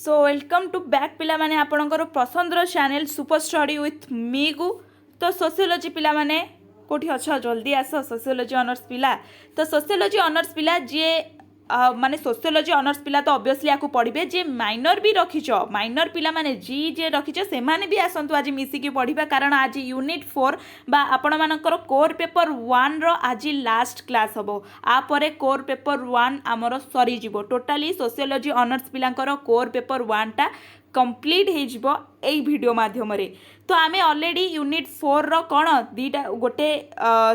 So welcome to back पिला माने आपणकर पसंदर channel super study with me को। तो सोशियोलॉजी पिला माने कोठी अच्छा जल्दी आस सोशियोलॉजी ऑनर्स पिला। तो सोशियोलॉजी ऑनर्स पिला जी माने सोशियोलॉजी ऑनर्स पिला तो ऑब्वियसली आपको पढ़े जे माइनर भी रखीच माइनर पिला माने जी जे रखीच से माने भी आसतु आज मिसिकी पढ़ा कारण आज यूनिट 4 बा आपण मानकर कोर पेपर 1 रो आज लास्ट क्लास हबो। आपर कोर पेपर 1 आमर सरी जीवो टोटाली सोशियोलॉजी ऑनर्स पिलांकर कोर पेपर 1 टा कंप्लीट हो वीडियो माध्यम तो आमे ऑलरेडी यूनिट 4 रो कौन दीटा गोटे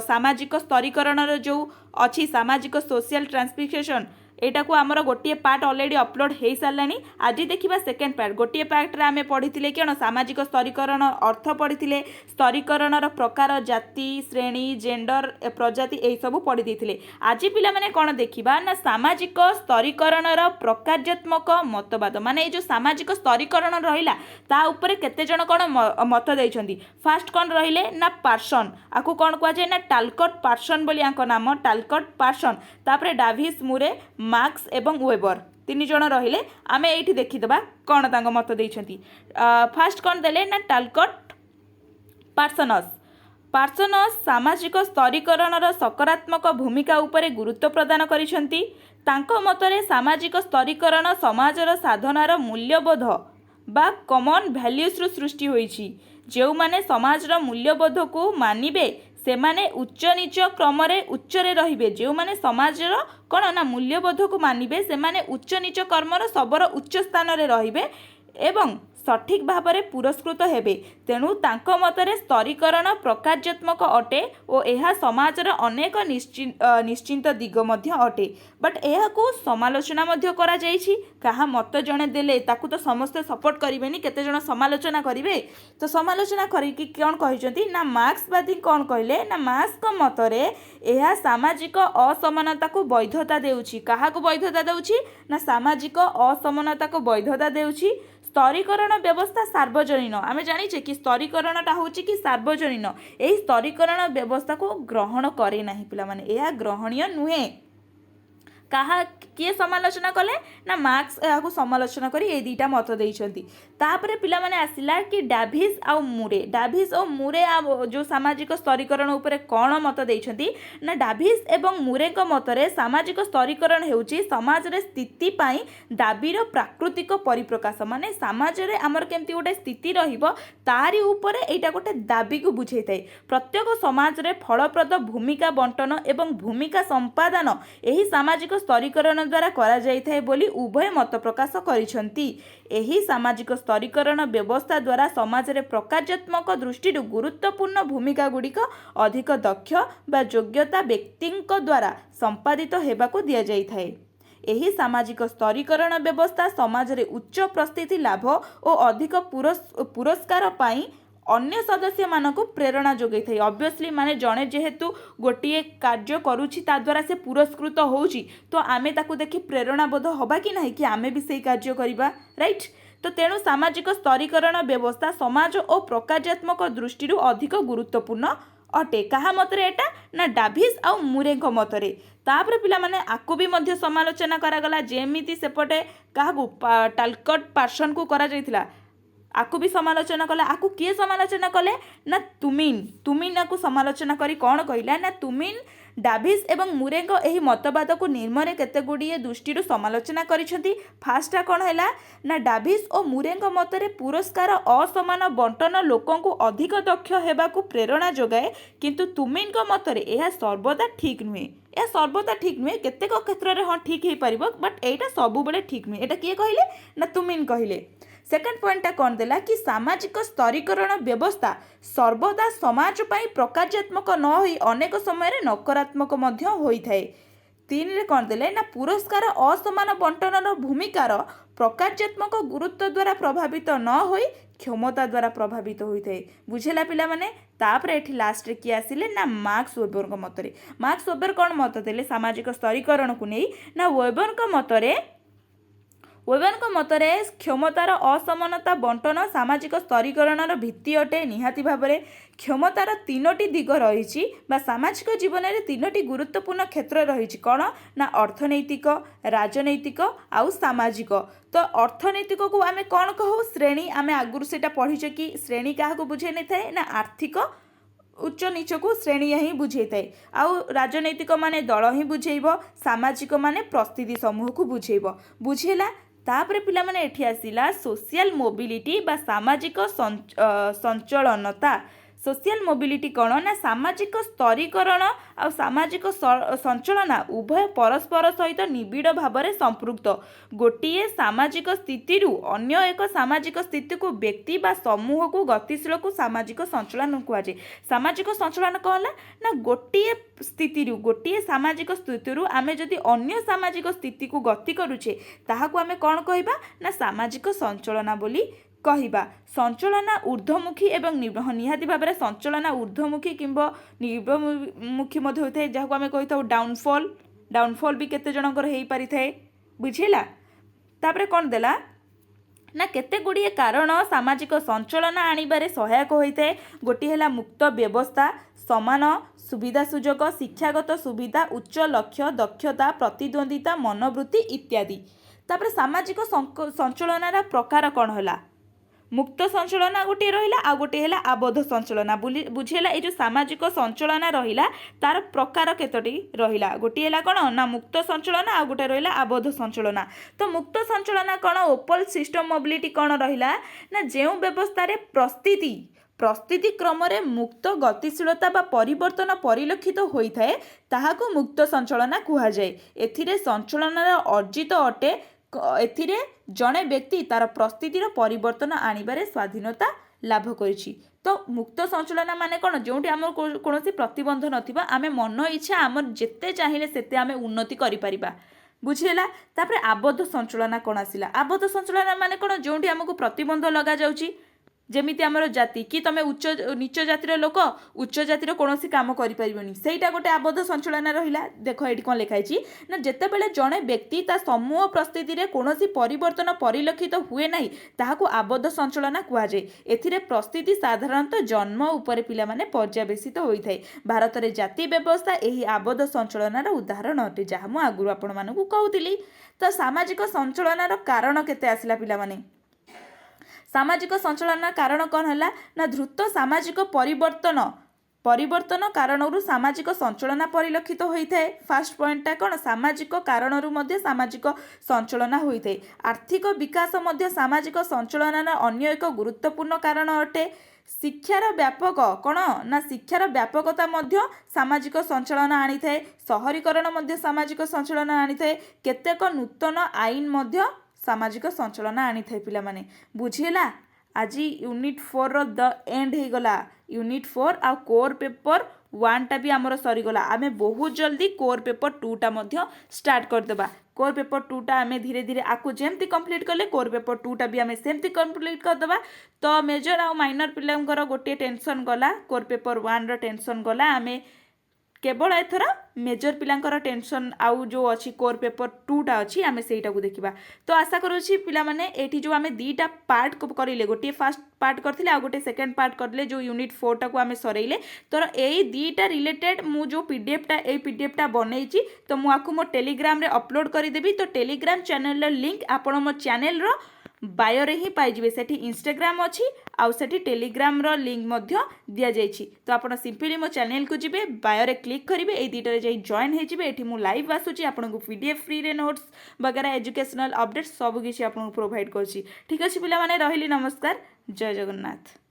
सामाजिक स्तरीकरण जो अच्छी सामाजिक सोशल ट्रांसफिकेशन एटा को आमर गोटे पार्ट ऑलरेडी अपलोड हो सारा। आज देखा सेकेंड पार्ट गोटे पार्ट आम पढ़ी कौन सामाजिक स्तरीकरण अर्थ पढ़ी स्तरीकरण प्रकार जाति श्रेणी जेंडर प्रजाति यही सब पढ़ी देते। आज पिला माने कौन देखा ना सामाजिक स्तरीकरण प्रकार्यात्मक मतवाद माने जो सामाजिक स्तरीकरण रहा ता उपरे केते जन कौन मत देइछंती। फास्ट कौन रहिले ना पार्सन आपको कौन कहुए ना टालकट पार्सन बोली नाम टालकट पार्सन तापरे डाभिस मुरे मार्क्स एवं वेबर तीन जन रहिले आमे एठी देखिदबा कौन तांग मत देइछंती। फास्ट कौन देले ना टालकट पार्सनस सामाजिक स्तरीकरण सकारात्मक भूमिका उपरे गुरुत्व प्रदान करिसंती। तांको मतरे सामाजिक स्तरीकरण समाजर साधनार मूल्यबोध बा कॉमन वैल्यूज सृष्टि होईछि। जो माने समाजर मूल्यबोध को मानिबे से माने उच्च नीच क्रम उच्चरे रहिबे। जो माने समाजर कौन ना मूल्यबोध को मानिबे से माने उच्च नीच कर्मर सबर उच्च स्थान रे रहिबे एवं सठिक भाव में पुरस्कृत हेबे। तेणु तांको मतरे स्तरीकरण प्रकार्यात्मक अटे और यह समाजर अनेक निश्चिंत दिग मध्य अटे। बट यह को समालोचना मध्य करा जाइछि। कहा मत जणे देले ताकू तो समस्त सपोर्ट करिवेनी केते जण समालोचना करिवे। तो समालोचना करिकि कोन कहिसंती ना मार्क्सवादी कोन कहले ना मार्क्स को मतरे यह सामाजिक असमानता को वैधता देउछि। कहा को वैधता देउछि ना सामाजिक असमानता को वैधता देउछि। स्तरीकरण व्यवस्था सार्वजनीन आमे जानिछे कि स्तरीकरणटा होछि कि सार्वजनीन एही स्तरीकरण व्यवस्था को ग्रहण करे नाही पिला माने यह ग्रहणीय नुहे। कहा किए समालोचना कले ना मार्क्स को समालोचना करी ए दीटा मत देइछंती। तापरे पिला माने आसिला कि डाभिस आ मुरे जो सामाजिक स्तरीकरण उपरे कौन मत देइछंती ना डाभिस एवं मुरे को मतरे सामाजिक स्तरीकरण हेउची समाज रे स्थिति पाई दाबीर प्राकृतिक परिप्रकाश माने समाज रे हमर केमती गोटे स्थिति रहिबो तारी उपरे एटा गोटे दाबी को बुझाई थाए। प्रत्येक समाज रे फलप्रद भूमिका बंटन एवं भूमिका संपादन एही सामाजिक स्तरीकरण द्वारा करा जाइथाए बोली उभय मत प्रकाश करिसंती। एही सामाजिक स्तरीकरण व्यवस्था द्वारा समाज रे प्रकार्यात्मक दृष्टि गुरुत्वपूर्ण भूमिका गुड़िक अधिक दक्ष बा योग्यता व्यक्तिंक द्वारा संपादित हेबाकू दिया जाइथाए। एही सामाजिक स्तरीकरण व्यवस्था समाज रे उच्च प्रस्थिति लाभ और अधिक पुरस्कार पाई अन्य सदस्य मानक प्रेरणा जोगै थाई। ऑब्वियसली माने जणे जेहेतु गोटे कार्य करुछि ता द्वारा से पुरस्कृत होउछि तो आमे ताकू देखि प्रेरणा बोध होबा कि नाही कि आमे भी सेही कार्य करिबा राइट। तो तेणु सामाजिक स्तरीकरण व्यवस्था समाज और प्रकार्यात्मक दृष्टि अधिक गुरुत्वपूर्ण अटे। कहा मतरे एटा ना डाभिस आ मुरेको मतरे। तापर पिला माने आकु भी मध्य समालोचना करागला जेमिति सेपटे काहाकू टालकट पार्सन को करा जायतिला आकु भी समालोचना कले। आकु किए समालोचना कले ना तुमिन आकु समालोचना करी कौन कहला ना तुमिन डाभिस एवं मुरेको एही मतवाद को निर्मरे केते गुड़िए दृष्टि समालोचना करिसंती। फास्टा कौन हैला ना डाभिस और मुरेको मतरे पुरस्कार असमान बंटन लोकों को अधिक दक्ष हेबाकू प्रेरणा जोगाए किंतु तुमिन मतरे यह सर्वदा ठीक नुहे। यह सर्वदा ठीक नुहे केतेक क्षेत्र में हाँ ठीक हो पार बट एटा सबुबले ठीक नुहे। एटा किए कहले ना तुमिन कहले। सेकेंड पॉइंटा कौन देला कि सामाजिक स्तरीकरण व्यवस्था सर्वदा समाज पाई प्रकार्यात्मक न होई अनेक समय नकारात्मक मध्य होई थाए। तीन रे कौन देले ना पुरस्कार असमान बंटनर भूमिकार प्रकार्यात्मक गुरुत्व द्वारा प्रभावित न होई क्षमता द्वारा प्रभावित होई थाए। बुझेला पिला माने। तापर एठी लास्ट रे कि आसिले ना मार्क्स वेबर को मतरे। मार्क्स वेबर कौन मत देले सामाजिक स्तरीकरण को नहीं ना वेबर को मतरे वेबरଙ୍କ मतरे क्षमतार असमानता बंटन सामाजिक स्तरीकरणर भित्ति अटे। निहाती भावरे क्षमतार तीनोटी दिग रही सामाजिक जीवन में तीनोटी गुरुत्वपूर्ण क्षेत्र रही कौन ना अर्थनैतिक, राजनैतिक आउ सामाजिक। तो अर्थनैतिक को आम कौन कहू श्रेणी, आम आगुरी से पढ़ीचे कि श्रेणी क्या बुझे नहीं थाए ना आर्थिक उच्च नीच को श्रेणी ही बुझे थाए। आउ राजनैतिक माने दल ही बुझेब, सामाजिक माने परिस्थिति समूह को बुझेब। बुझेला तापर पिला माने एठी आसिला सोशल मोबिलिटी बा सामाजिक संचलनता। सोशल मोबिलिटी कौन ना सामाजिक स्तरीकरण आ सामाजिक संचलना उभय परस्पर सहित निबिड़ भाव में संपृक्त। गोटे सामाजिक स्थिति अन्य एक सामाजिक स्थिति को व्यक्ति बा समूह को गतिशील को सामाजिक संचलन कहुए। सामाजिक संचलन कौन ना गोटे स्थिति गोटे सामाजिक स्थिति आम जदि अन्य सामाजिक स्थिति को गति करुचे ताहाको आमे कौन कहबा ना सामाजिक संचलना बोली कहबा। संचलना ऊर्ध्वमुखी एवं निहाती भाव में संचलना ऊर्ध्वमुखी किंबा निम्नमुखी होता है जहाँ आम कही था डाउनफॉल। डाउनफॉल भी केते जनकर हो पारि थाए। बुझेला तापरे कौन देला ना केते गुड़िए कारण सामाजिक संचलन आनिबारे सहायक होता है। गोटी है मुक्त व्यवस्था, समान सुविधा सुजोग, शिक्षागत सुविधा, उच्च लक्ष्य, दक्षता, प्रतिद्वंदिता, मनोवृत्ति इत्यादि। तापरे सामाजिक संचलनार प्रकार कौन है? मुक्त संचलना गोटे रहिला आ गोटे है आबद्ध संचलना। बुझेला ये जो सामाजिक संचलना रहिला तार प्रकार केतोटी रहिला। गोटे है कौन ना मुक्त संचलना आ गोटे रहिला आबद्ध संचलना। तो मुक्त संचलना कौन ओपन सिस्टम मोबिलिटी कौन रहिला ना जो व्यवस्था रे प्रस्थिति क्रम रे मुक्त गतिशीलता बा परिवर्तन परिलक्षित होता है ताहाको मुक्त संचलना कहुए। एथिरे संचलनार अर्जित अटे। एथिरे जड़े व्यक्ति तार परिस्थितिर परिवर्तन आनिबारे स्वाधीनता लाभ करिछि। तो मुक्त संचलना माने कौन जो आम कौन प्रतिबंध नथिबा आमे मन इच्छा आम जेते चाहिए सेते आमे उन्नति करि परिबा। बुझेला तापरे आबद्ध संचलना कौन आसिला? आबद्ध संचलना माने कौन जो आमको प्रतिबंध लगा जाउछि। जेमिति आमर जाति कि तमे उच्च नीच जातिर लोक उच्च जातिर कौन काम करें सेटा गोटे आबद्ध संचलना रहिला। देख ये कौन लिखाई ना जितेबाला जड़े व्यक्ति ता समूह परिस्थिति कौन परिवर्तन परिलक्षित हुए ना ताहाको आबद्ध संचलना कहुए। एथिरे परिस्थिति साधारणतः जन्म उपर पिला माने पर्यवेसित होता है। भारत में जाति व्यवस्था यही आबद्ध संचलनार उदाहरण अटे जहाँ मु आगुरी आपण मानकु कहूतिली। तो सामाजिक संचलनार कारण केते आसिला पिला माने? सामाजिक संचलन कारण कौन है ना द्रुत सामाजिक परिवर्तन कारणरू सामाजिक संचलन परिलक्षित होता है। फास्ट पॉइंटा कौन सामाजिक कारणरू मध्य सामाजिक संचलन होता है। आर्थिक विकास मध्य सामाजिक संचलन अन्य एक गुरुत्वपूर्ण कारण अटे। शिक्षार व्यापक कौन ना शिक्षार व्यापकता मध्य सामाजिक संचलन आनी थाए। शहरीकरण मध्य सामाजिक संचलन आनी थाए। केतेक नूतन आईन मध्य सामाजिक संचलन आनी थाए पिला माने। बुझेला आज यूनिट 4 रो द एंड हो गला। यूनिट 4 आ कोर पेपर 1 टा भी आमर सरीगला। आमे बहुत जल्दी कोर पेपर 2 टा मध्य स्टार्ट कर देबा। कोर पेपर 2 टा आमे धीरे धीरे आकु जेमती कंप्लीट कले कोर पेपर 2 टा भी आमे सेमती कंप्लीट कर देबा। तो मेजर आ माइनर पिलांकर गोटे टेंशन गला, कोर पेपर 1 रो टेंशन गला। आमे केवल एथर मेजर पिलांकर टेंशन आउ जो अच्छी कोर पेपर 2 टा अच्छी आमे सेटा को देखिबा। तो आशा करूची पिला माने एठी जो आमे दीटा पार्ट को करिले, गोटे फर्स्ट पार्ट करथिले आ गोटे सेकंड पार्ट करले जो यूनिट 4 टा को आमे सरेइले। तो एई दीटा रिलेटेड मु जो पीडीएफ टा बनैची तो मु आकु मो टेलीग्राम रे अपलोड करि देबी। तो टेलीग्राम चैनल रो लिंक आपण मो चैनल रो बायो रे ही पाई जिवे। सेठी इंस्टाग्राम अच्छी आउ सेठी टेलीग्राम रो लिंक मध्य दिया जाइछि। तो आपण सिंपली मो चैनल को जिवे, बायो रे क्लिक करिवे, ए दीटा रे जाई जॉइन हे जिवे। एठी मु लाइव आसुची आपण को पीडीएफ फ्री रे नोट्स वगैरह एजुकेशनल अपडेट्स सब किछि आपण को प्रोवाइड करछि। ठीक अछि पिला माने, रहिली नमस्कार, जय जगन्नाथ।